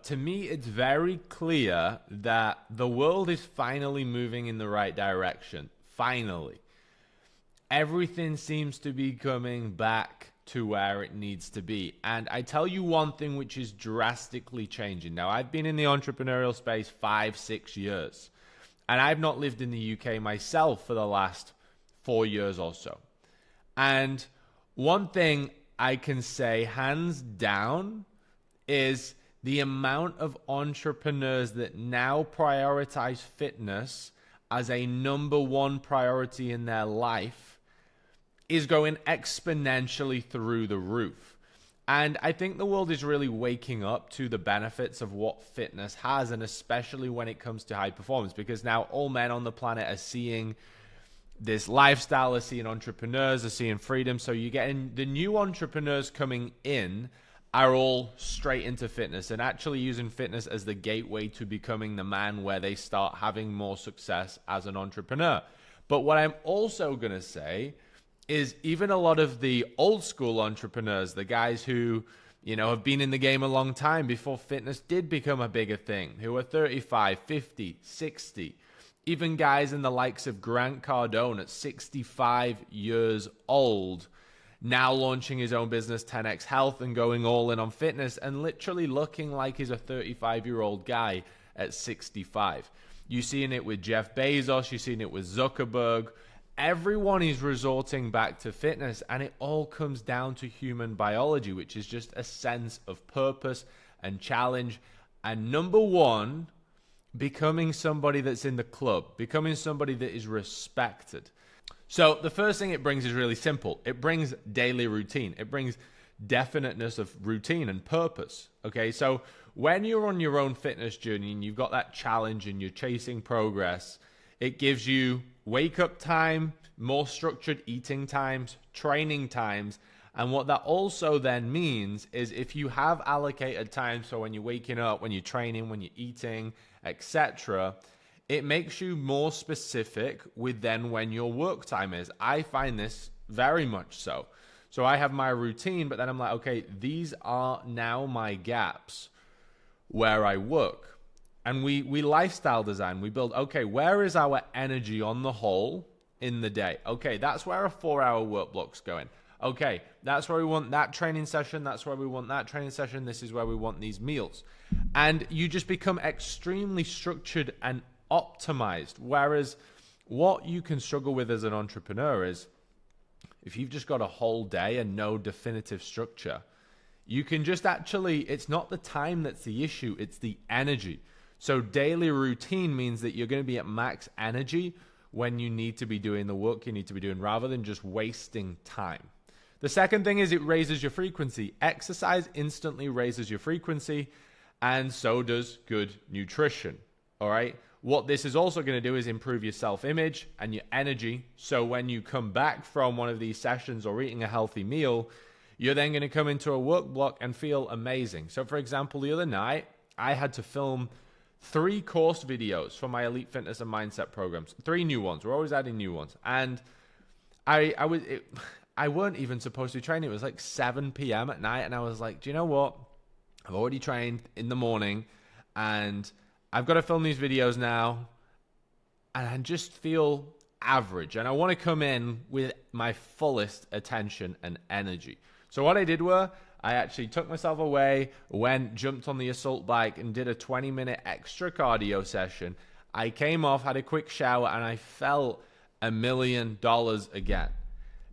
to me, it's very clear that the world is finally moving in the right direction. Finally. Everything seems to be coming back to where it needs to be. And I tell you one thing which is drastically changing. Now, I've been in the entrepreneurial space 5-6 years, and I've not lived in the UK myself for the last 4 years or so. And one thing I can say hands down is the amount of entrepreneurs that now prioritize fitness as a number one priority in their life is going exponentially through the roof. And I think the world is really waking up to the benefits of what fitness has, and especially when it comes to high performance, because now all men on the planet are seeing this lifestyle, are seeing entrepreneurs, are seeing freedom. So you're getting the new entrepreneurs coming in are all straight into fitness and actually using fitness as the gateway to becoming the man where they start having more success as an entrepreneur. But what I'm also going to say is even a lot of the old school entrepreneurs, the guys who, have been in the game a long time before fitness did become a bigger thing, who are 35, 50, 60, even guys in the likes of Grant Cardone at 65 years old, now launching his own business, 10X Health, and going all in on fitness and literally looking like he's a 35-year-old guy at 65. You're seeing it with Jeff Bezos, you're seeing it with Zuckerberg. Everyone is resorting back to fitness, and it all comes down to human biology, which is just a sense of purpose and challenge. And number one, becoming somebody that's in the club, becoming somebody that is respected. So the first thing it brings is really simple. It brings daily routine. It brings definiteness of routine and purpose. Okay, so when you're on your own fitness journey and you've got that challenge and you're chasing progress, it gives you wake up time, more structured eating times, training times. And what that also then means is if you have allocated time, so when you're waking up, when you're training, when you're eating, etc., it makes you more specific with then when your work time is. I find this very much so. So I have my routine, but then I'm like, okay, these are now my gaps where I work. And we lifestyle design. We build, okay, where is our energy on the whole in the day? Okay, that's where a 4-hour work block's going. Okay, that's where we want that training session. That's where we want that training session. This is where we want these meals. And you just become extremely structured and optimized. Whereas what you can struggle with as an entrepreneur is if you've just got a whole day and no definitive structure, you can just actually, it's not the time that's the issue, it's the energy. So daily routine means that you're going to be at max energy when you need to be doing the work you need to be doing rather than just wasting time. The second thing is it raises your frequency. Exercise instantly raises your frequency, and so does good nutrition. All right. What this is also going to do is improve your self-image and your energy. So when you come back from one of these sessions or eating a healthy meal, you're then going to come into a work block and feel amazing. So for example, the other night, I had to film 3 course videos for my Elite Fitness and Mindset programs. 3 new ones. We're always adding new ones. And I weren't even supposed to be training. It was like 7 p.m. at night. And I was like, do you know what? I've already trained in the morning and I've got to film these videos now. And I just feel average. And I want to come in with my fullest attention and energy. So what I did was I actually took myself away, jumped on the assault bike and did a 20-minute extra cardio session. I came off, had a quick shower, and I felt $1 million again.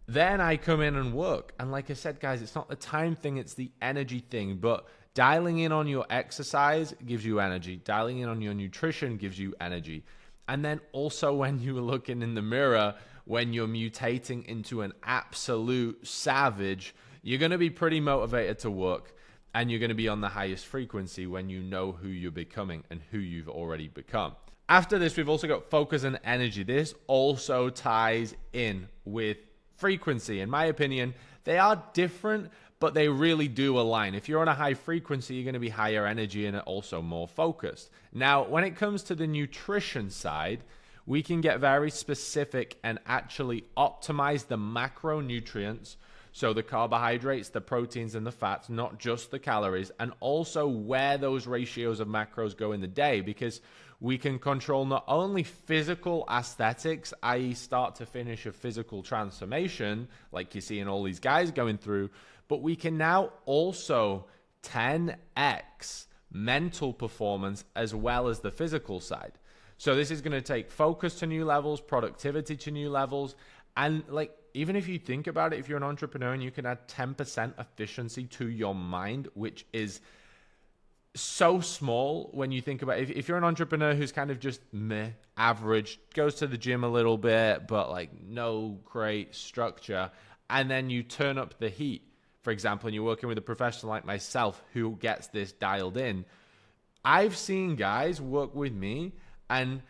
Then I come in and work. And like I said, guys, it's not the time thing, it's the energy thing. But dialing in on your exercise gives you energy. Dialing in on your nutrition gives you energy. And then also when you're looking in the mirror, when you're mutating into an absolute savage, you're going to be pretty motivated to work, and you're going to be on the highest frequency when you know who you're becoming and who you've already become. After this, we've also got focus and energy. This also ties in with frequency. In my opinion, they are different, but they really do align. If you're on a high frequency, you're going to be higher energy and also more focused. Now, when it comes to the nutrition side, we can get very specific and actually optimize the macronutrients So the carbohydrates, the proteins, and the fats, not just the calories, and also where those ratios of macros go in the day, because we can control not only physical aesthetics, i.e. start to finish a physical transformation, like you see in all these guys going through, but we can now also 10x mental performance as well as the physical side. So this is going to take focus to new levels, productivity to new levels, and like, even if you think about it, if you're an entrepreneur and you can add 10% efficiency to your mind, which is so small when you think about it. If you're an entrepreneur who's kind of just meh, average, goes to the gym a little bit, but like no great structure, and then you turn up the heat, for example, and you're working with a professional like myself who gets this dialed in. I've seen guys work with me, and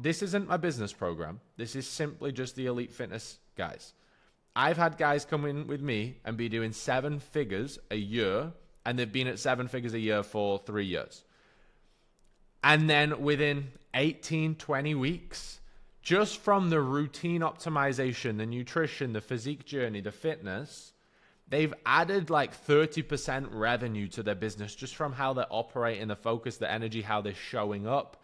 this isn't my business program. This is simply just the Elite Fitness guys. I've had guys come in with me and be doing 7 figures a year, and they've been at 7 figures a year for 3 years. And then within 18, 20 weeks, just from the routine optimization, the nutrition, the physique journey, the fitness, they've added like 30% revenue to their business just from how they're operating, the focus, the energy, how they're showing up,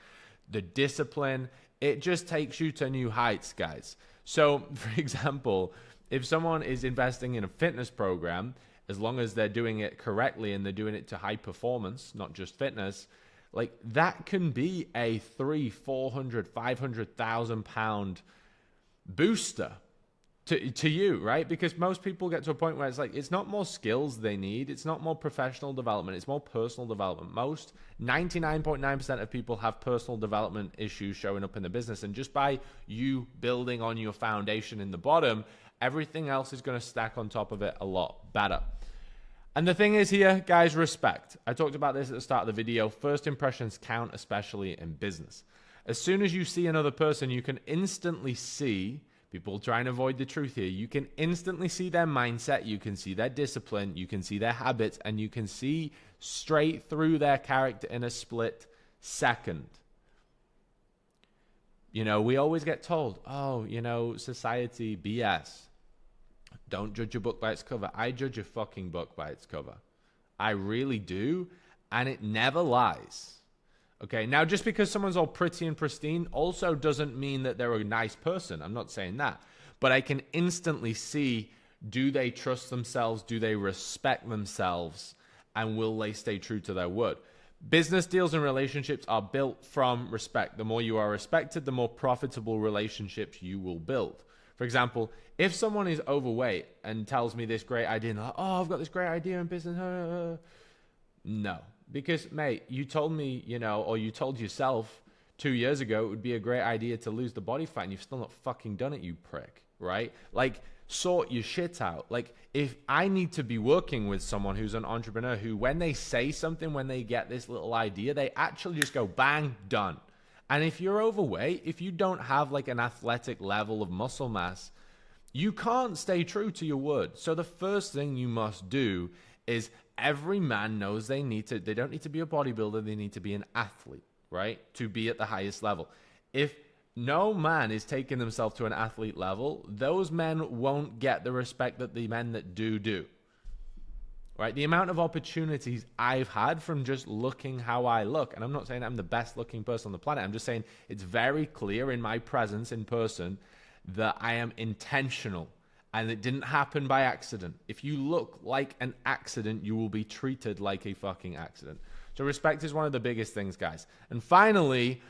the discipline. It just takes you to new heights, guys. So, for example, if someone is investing in a fitness program, as long as they're doing it correctly and they're doing it to high performance, not just fitness, like that can be a 300, 400, 500,000 pound booster to you, right? Because most people get to a point where it's like, it's not more skills they need. It's not more professional development. It's more personal development. Most 99.9% of people have personal development issues showing up in the business. And just by you building on your foundation in the bottom, everything else is going to stack on top of it a lot better. And the thing is here, guys, respect. I talked about this at the start of the video. First impressions count, especially in business. As soon as you see another person, you can instantly see, people try and avoid the truth here, you can instantly see their mindset, you can see their discipline, you can see their habits, and you can see straight through their character in a split second. You know, we always get told, oh, you know, society, BS. Don't judge a book by its cover. I judge a fucking book by its cover. I really do, and it never lies. Okay, now just because someone's all pretty and pristine also doesn't mean that they're a nice person. I'm not saying that. But I can instantly see, do they trust themselves? Do they respect themselves? And will they stay true to their word? Business deals and relationships are built from respect. The more you are respected, the more profitable relationships you will build. For example, if someone is overweight and tells me this great idea, and like, oh, I've got this great idea in business. No. Because, mate, you told me, you know, or you told yourself 2 years ago it would be a great idea to lose the body fat, and you've still not fucking done it, you prick, right? Like, sort your shit out. Like, if I need to be working with someone who's an entrepreneur who, when they say something, when they get this little idea, they actually just go, bang, done. And if you're overweight, if you don't have like an athletic level of muscle mass, you can't stay true to your word. So the first thing you must do is, every man knows they don't need to be a bodybuilder, they need to be an athlete, right? To be at the highest level. If no man is taking themselves to an athlete level, those men won't get the respect that the men that do. Right? The amount of opportunities I've had from just looking how I look, and I'm not saying I'm the best looking person on the planet, I'm just saying it's very clear in my presence in person that I am intentional. And it didn't happen by accident. If you look like an accident, you will be treated like a fucking accident. So respect is one of the biggest things, guys. And finally,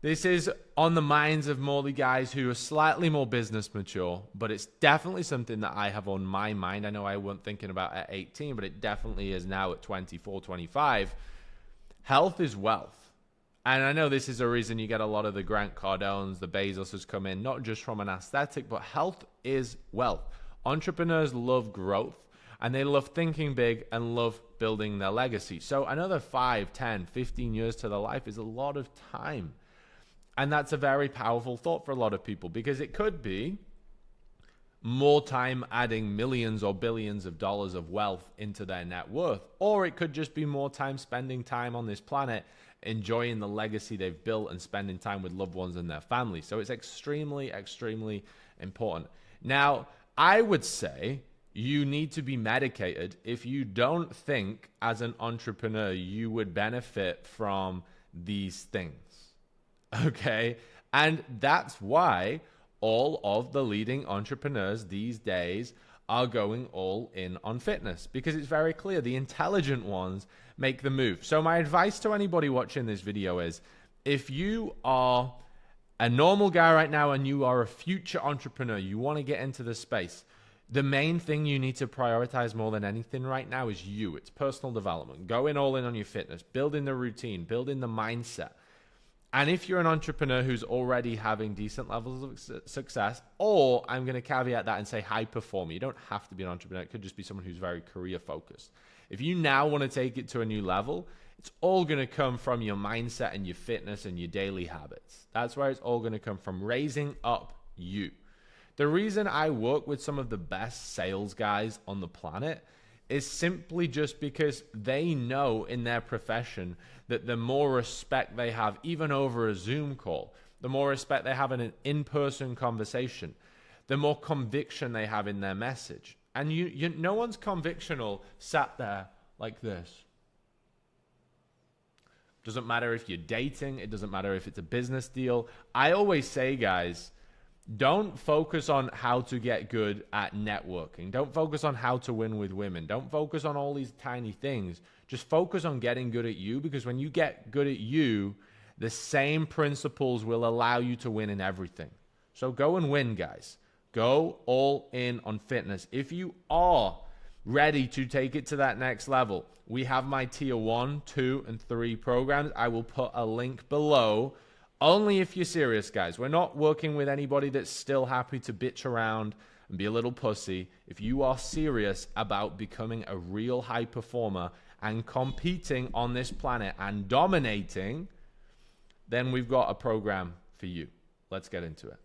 this is on the minds of more the guys who are slightly more business mature, but it's definitely something that I have on my mind. I know I wasn't thinking about at 18, but it definitely is now at 24, 25. Health is wealth. And I know this is a reason you get a lot of the Grant Cardones, the Bezoses come in, not just from an aesthetic, but health is wealth. Entrepreneurs love growth, and they love thinking big and love building their legacy. So another 5, 10, 15 years to their life is a lot of time. And that's a very powerful thought for a lot of people, because it could be more time adding millions or billions of dollars of wealth into their net worth, or it could just be more time spending time on this planet enjoying the legacy they've built and spending time with loved ones and their families. So it's extremely, extremely important. Now, I would say you need to be medicated if you don't think as an entrepreneur you would benefit from these things. Okay? And that's why all of the leading entrepreneurs these days are going all in on fitness, because it's very clear the intelligent ones make the move. So my advice to anybody watching this video is, if you are a normal guy right now and you are a future entrepreneur, you want to get into the space, the main thing you need to prioritize more than anything right now is you. It's personal development. Going all in on your fitness, building the routine, building the mindset. And if you're an entrepreneur who's already having decent levels of success, or I'm going to caveat that and say high performer, you don't have to be an entrepreneur. It could just be someone who's very career focused. If you now want to take it to a new level, it's all going to come from your mindset and your fitness and your daily habits. That's where it's all going to come from, raising up you. The reason I work with some of the best sales guys on the planet is simply just because they know in their profession that the more respect they have, even over a Zoom call, the more respect they have in an in-person conversation, the more conviction they have in their message. And no one's convictional sat there like this. Doesn't matter if you're dating. It doesn't matter if it's a business deal. I always say, guys, don't focus on how to get good at networking. Don't focus on how to win with women. Don't focus on all these tiny things. Just focus on getting good at you, because when you get good at you, the same principles will allow you to win in everything. So go and win, guys. Go all in on fitness. If you are ready to take it to that next level, we have my tier 1, 2, and 3 programs. I will put a link below. Only if you're serious, guys. We're not working with anybody that's still happy to bitch around and be a little pussy. If you are serious about becoming a real high performer and competing on this planet and dominating, then we've got a program for you. Let's get into it.